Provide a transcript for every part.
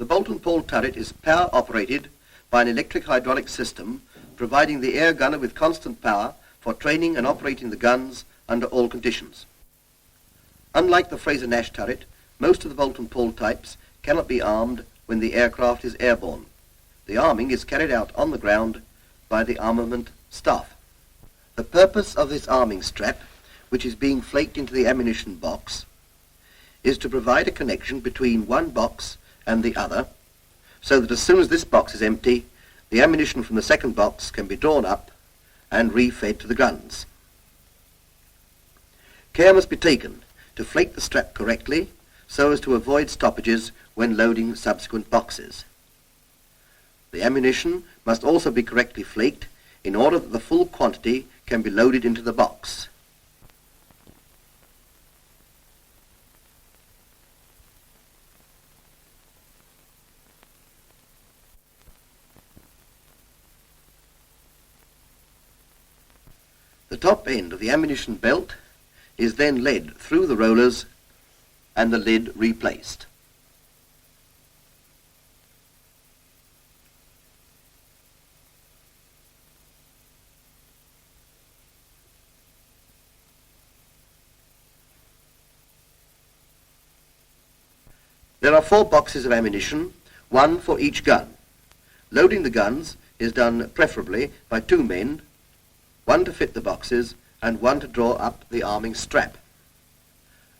The boulton pole turret is power operated by an electric hydraulic system providing the air gunner with constant power for training and operating the guns under all conditions. Unlike the Fraser-Nash turret, most of the boulton pole types cannot be armed when the aircraft is airborne. The arming is carried out on the ground by the armament staff. The purpose of this arming strap, which is being flaked into the ammunition box, is to provide a connection between one box and the other, so that as soon as this box is empty, the ammunition from the second box can be drawn up and re-fed to the guns. Care must be taken to flake the strap correctly so as to avoid stoppages when loading subsequent boxes. The ammunition must also be correctly flaked in order that the full quantity can be loaded into the box. The top end of the ammunition belt is then led through the rollers and the lid replaced. There are 4 boxes of ammunition, 1 for each gun. Loading the guns is done preferably by 2 men, 1 to fit the boxes and 1 to draw up the arming strap.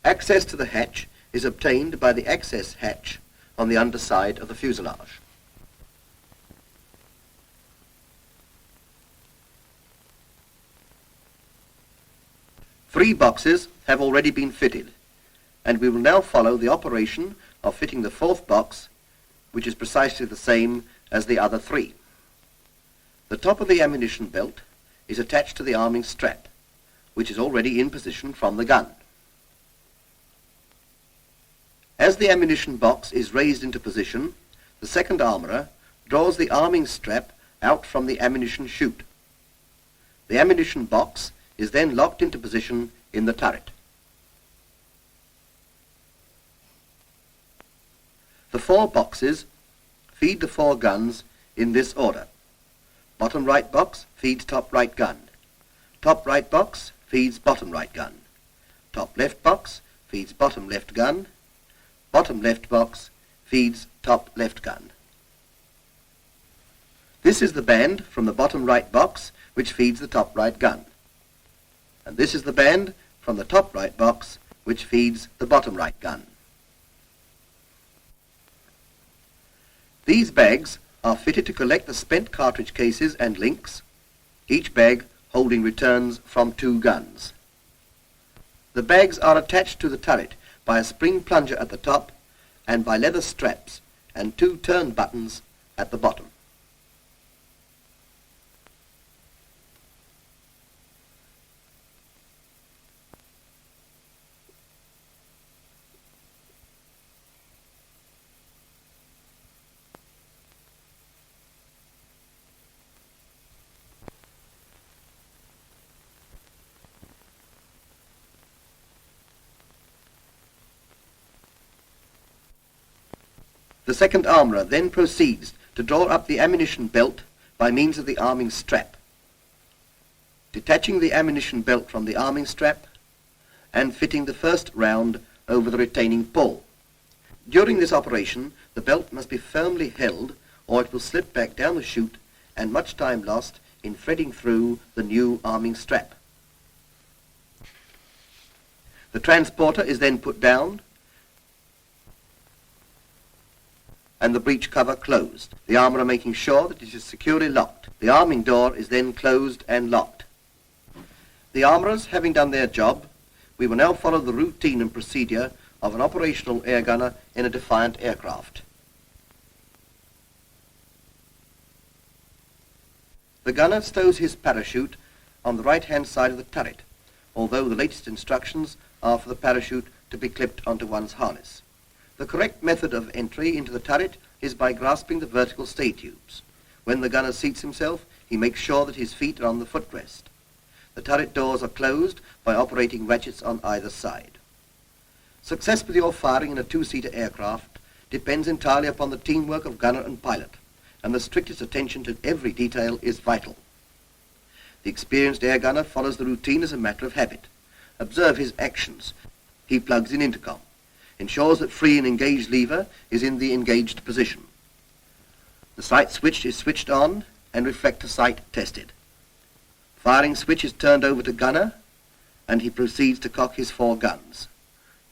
Access to the hatch is obtained by the access hatch on the underside of the fuselage. Three boxes have already been fitted, and we will now follow the operation of fitting the 4th box, which is precisely the same as the other 3. The top of the ammunition belt is attached to the arming strap, which is already in position from the gun. As the ammunition box is raised into position, the second armourer draws the arming strap out from the ammunition chute. The ammunition box is then locked into position in the turret. The 4 boxes feed the 4 guns in this order. Bottom right box feeds top right gun. Top right box feeds bottom right gun. Top left box feeds bottom left gun. Bottom left box feeds top left gun. This is the band from the bottom right box which feeds the top right gun. And this is the band from the top right box which feeds the bottom right gun. These bags are fitted to collect the spent cartridge cases and links, each bag holding returns from 2 guns. The bags are attached to the turret by a spring plunger at the top and by leather straps and 2 turn buttons at the bottom. The second armourer then proceeds to draw up the ammunition belt by means of the arming strap, detaching the ammunition belt from the arming strap and fitting the first round over the retaining pole. During this operation, the belt must be firmly held or it will slip back down the chute and much time lost in threading through the new arming strap. The transporter is then put down and the breech cover closed, the armourer making sure that it is securely locked. The arming door is then closed and locked. The armourers having done their job, we will now follow the routine and procedure of an operational air gunner in a Defiant aircraft. The gunner stows his parachute on the right-hand side of the turret, although the latest instructions are for the parachute to be clipped onto one's harness. The correct method of entry into the turret is by grasping the vertical stay tubes. When the gunner seats himself, he makes sure that his feet are on the footrest. The turret doors are closed by operating ratchets on either side. Success with your firing in a 2-seater aircraft depends entirely upon the teamwork of gunner and pilot, and the strictest attention to every detail is vital. The experienced air gunner follows the routine as a matter of habit. Observe his actions. He plugs in intercom, ensures that free and engaged lever is in the engaged position. The sight switch is switched on and reflector sight tested. Firing switch is turned over to gunner, and he proceeds to cock his 4 guns.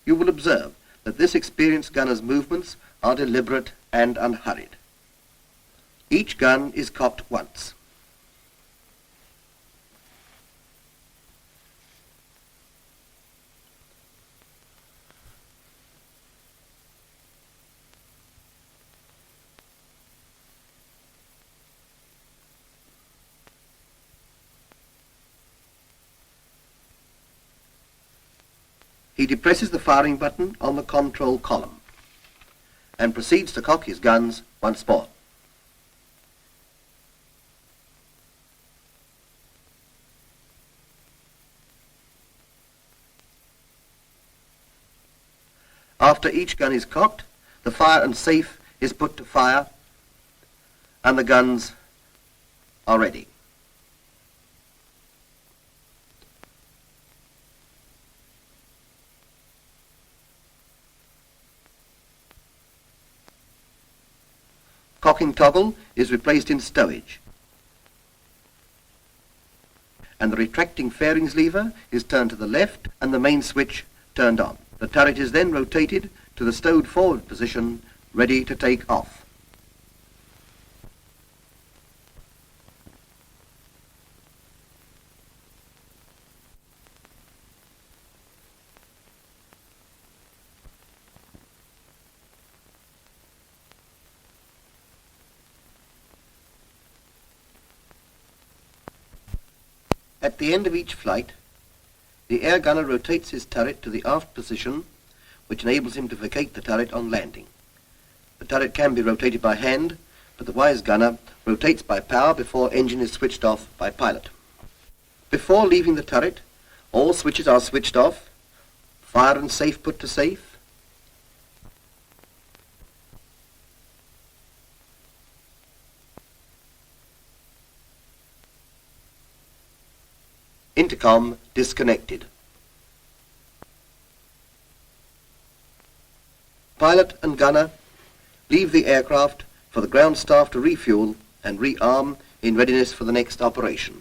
You will observe that this experienced gunner's movements are deliberate and unhurried. Each gun is cocked once. He depresses the firing button on the control column and proceeds to cock his guns once more. After each gun is cocked, the fire and safe is put to fire and the guns are ready. Cocking toggle is replaced in stowage, and the retracting fairings lever is turned to the left and the main switch turned on. The turret is then rotated to the stowed forward position, ready to take off. At the end of each flight, the air gunner rotates his turret to the aft position, which enables him to vacate the turret on landing. The turret can be rotated by hand, but the wise gunner rotates by power before engine is switched off by pilot. Before leaving the turret, all switches are switched off, fire and safe put to safe, intercom disconnected. Pilot and gunner leave the aircraft for the ground staff to refuel and rearm in readiness for the next operation.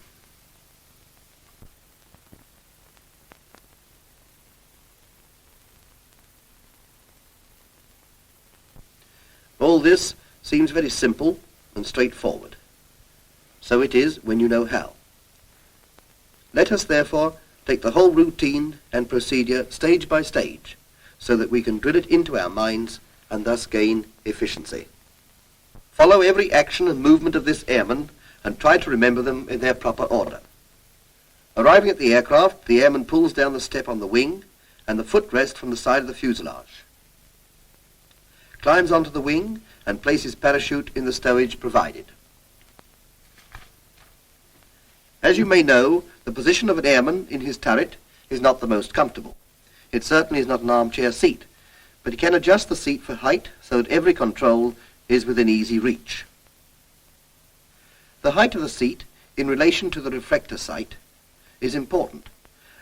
All this seems very simple and straightforward. So it is when you know how. Let us therefore take the whole routine and procedure stage by stage, so that we can drill it into our minds and thus gain efficiency. Follow every action and movement of this airman and try to remember them in their proper order. Arriving at the aircraft, the airman pulls down the step on the wing and the footrest from the side of the fuselage, climbs onto the wing and places parachute in the stowage provided. As you may know, the position of an airman in his turret is not the most comfortable. It certainly is not an armchair seat, but he can adjust the seat for height so that every control is within easy reach. The height of the seat in relation to the reflector sight is important,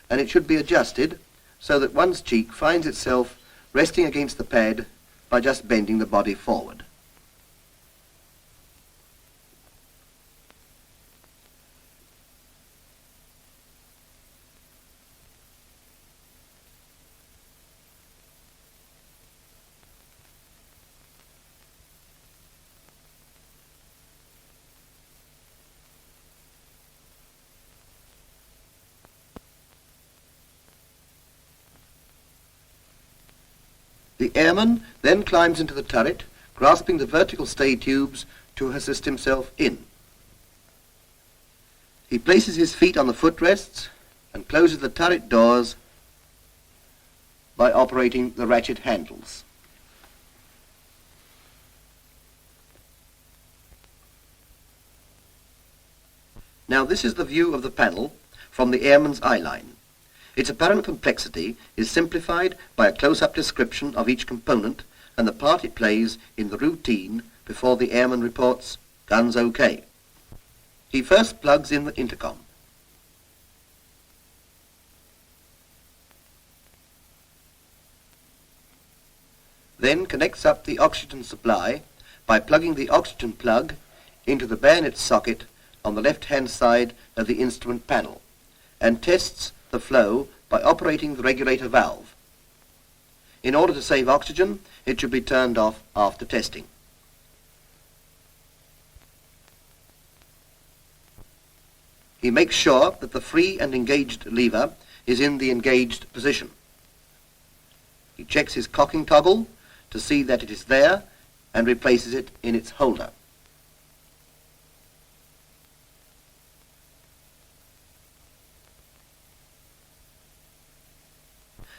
and it should be adjusted so that one's cheek finds itself resting against the pad by just bending the body forward. The airman then climbs into the turret, grasping the vertical stay tubes to assist himself in. He places his feet on the footrests and closes the turret doors by operating the ratchet handles. Now this is the view of the panel from the airman's eye line. Its apparent complexity is simplified by a close-up description of each component and the part it plays in the routine before the airman reports, "Guns OK." He first plugs in the intercom. Then connects up the oxygen supply by plugging the oxygen plug into the bayonet socket on the left-hand side of the instrument panel, and tests the flow by operating the regulator valve. In order to save oxygen, it should be turned off after testing. He makes sure that the free and engaged lever is in the engaged position. He checks his cocking toggle to see that it is there and replaces it in its holder.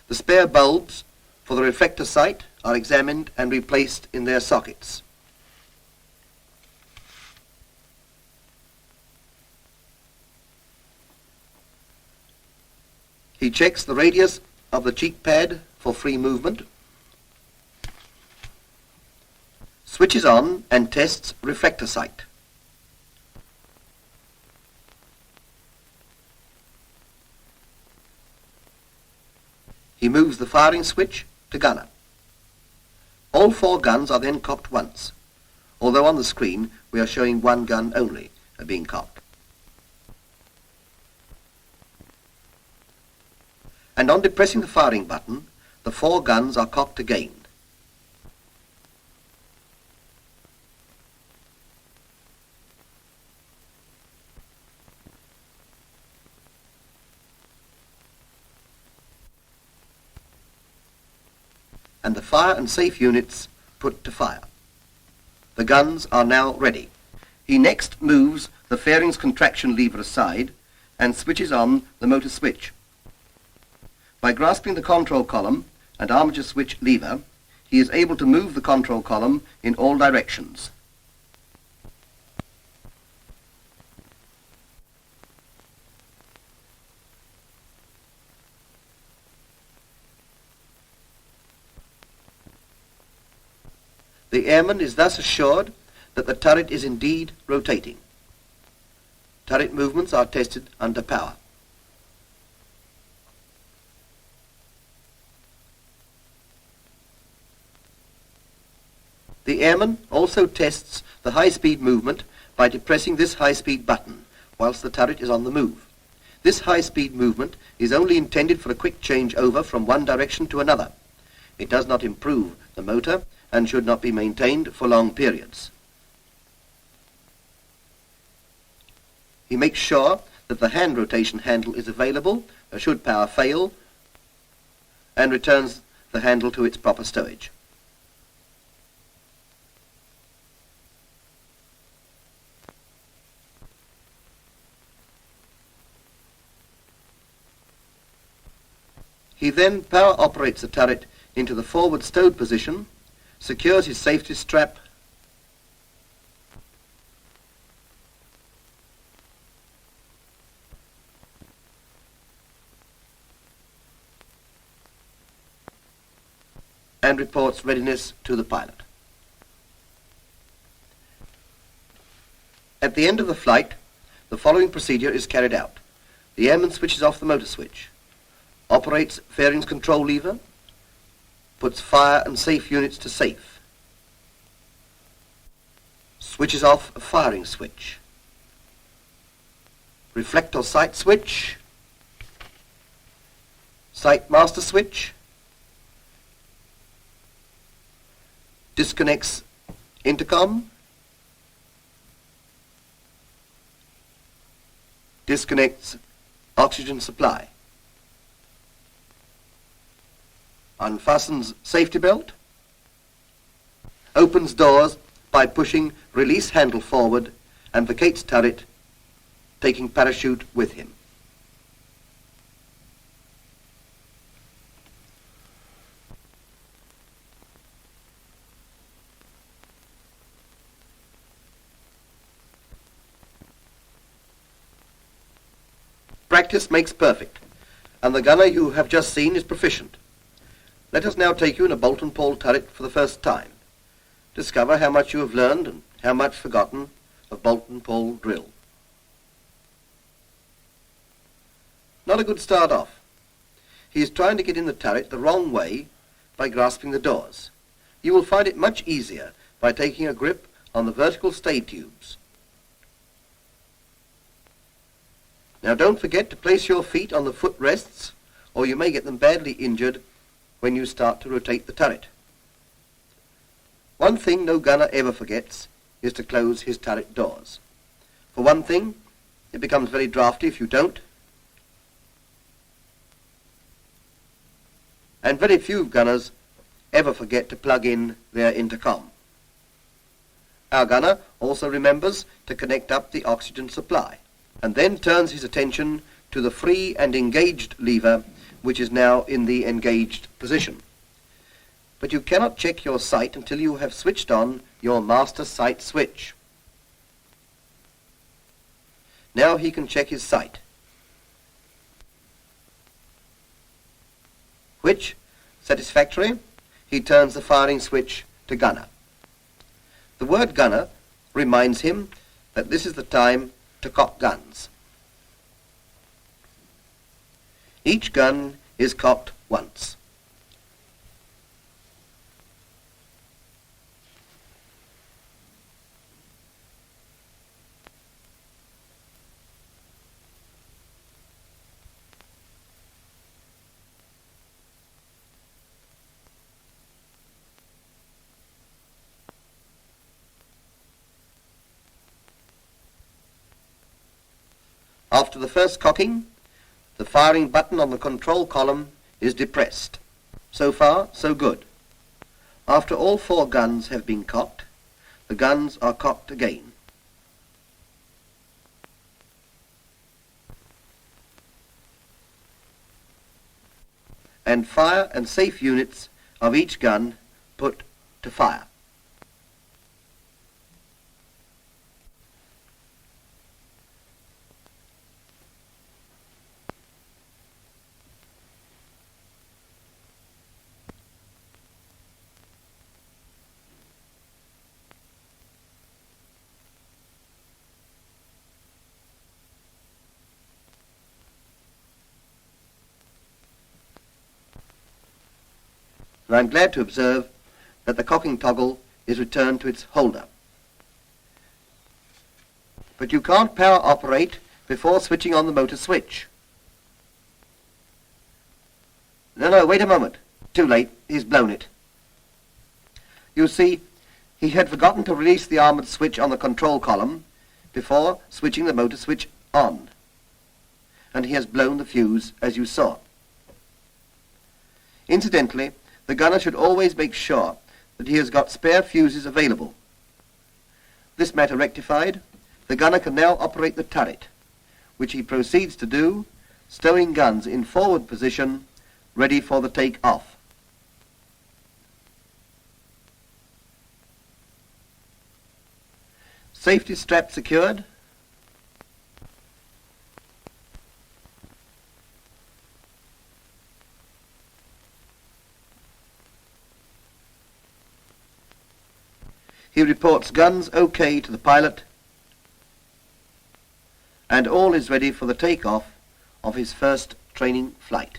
The spare bulbs for the reflector sight are examined and replaced in their sockets. He checks the radius of the cheek pad for free movement, switches on and tests reflector sight. He moves the firing switch to gunner. All 4 guns are then cocked once, although on the screen we are showing 1 gun only being cocked. And on depressing the firing button, the 4 guns are cocked again. And the fire and safe units put to fire. The guns are now ready. He next moves the fairings contraction lever aside and switches on the motor switch. By grasping the control column and armature switch lever, he is able to move the control column in all directions. The airman is thus assured that the turret is indeed rotating. Turret movements are tested under power. The airman also tests the high-speed movement by depressing this high-speed button whilst the turret is on the move. This high-speed movement is only intended for a quick change over from one direction to another. It does not improve the motor and should not be maintained for long periods. He makes sure that the hand rotation handle is available should power fail, and returns the handle to its proper stowage. He then power operates the turret into the forward stowed position, secures his safety strap, and reports readiness to the pilot. At the end of the flight, the following procedure is carried out. The airman switches off the motor switch, operates fairings control lever, puts fire and safe units to safe, switches off a firing switch, reflector sight switch, sight master switch, disconnects intercom, disconnects oxygen supply, unfastens safety belt, opens doors by pushing release handle forward, and vacates turret, taking parachute with him. Practice makes perfect, and the gunner you have just seen is proficient. Let us now take you in a boulton pole turret for the first time. Discover how much you have learned and how much forgotten of boulton pole drill. Not a good start off. He is trying to get in the turret the wrong way by grasping the doors. You will find it much easier by taking a grip on the vertical stay tubes. Now don't forget to place your feet on the footrests, or you may get them badly injured when you start to rotate the turret. One thing no gunner ever forgets is to close his turret doors. For one thing, it becomes very drafty if you don't, and very few gunners ever forget to plug in their intercom. Our gunner also remembers to connect up the oxygen supply, and then turns his attention to the free and engaged lever, which is now in the engaged position. But you cannot check your sight until you have switched on your master sight switch. Now he can check his sight, which, satisfactory, he turns the firing switch to gunner. The word gunner reminds him that this is the time to cock guns. Each gun is cocked once. After the first cocking, the firing button on the control column is depressed. So far, so good. After all 4 guns have been cocked, the guns are cocked again. And fire and safe units of each gun put to fire. And I'm glad to observe that the cocking toggle is returned to its holder. But you can't power operate before switching on the motor switch. No, wait a moment. Too late. He's blown it. You see, he had forgotten to release the armoured switch on the control column before switching the motor switch on, and he has blown the fuse, as you saw. Incidentally, the gunner should always make sure that he has got spare fuses available. This matter rectified, the gunner can now operate the turret, which he proceeds to do, stowing guns in forward position, ready for the take-off. Safety strap secured. He reports guns OK to the pilot, and all is ready for the take-off of his first training flight.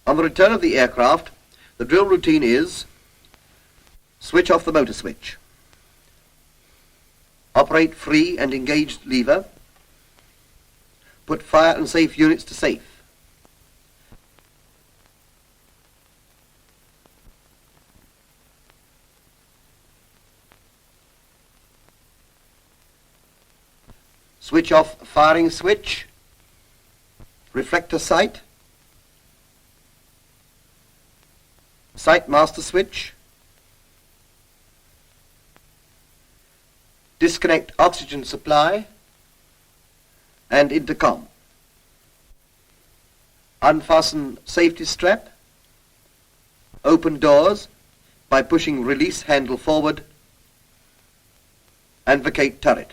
On the return of the aircraft, the drill routine is: switch off the motor switch, operate free and engaged lever, put fire and safe units to safe, switch off firing switch, reflector sight, sight master switch, disconnect oxygen supply and intercom, unfasten safety strap, open doors, by pushing release handle forward and vacate turret.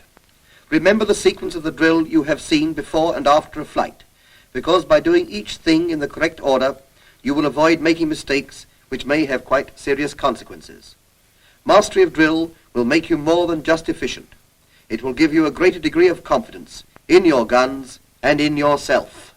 Remember the sequence of the drill you have seen before and after a flight, because by doing each thing in the correct order, you will avoid making mistakes which may have quite serious consequences. Mastery of drill will make you more than just efficient. It will give you a greater degree of confidence in your guns and in yourself.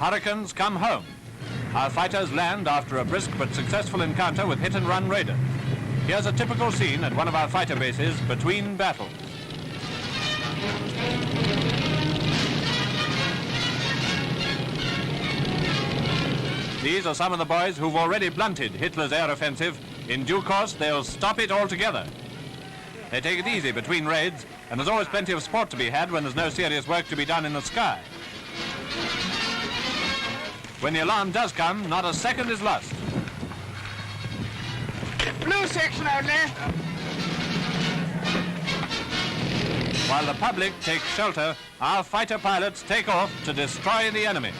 Hurricanes come home. Our fighters land after a brisk but successful encounter with hit-and-run raiders. Here's a typical scene at one of our fighter bases between battles. These are some of the boys who've already blunted Hitler's air offensive. In due course, they'll stop it altogether. They take it easy between raids, and there's always plenty of sport to be had when there's no serious work to be done in the sky. When the alarm does come, not a second is lost. Blue section only. While the public takes shelter, our fighter pilots take off to destroy the enemy.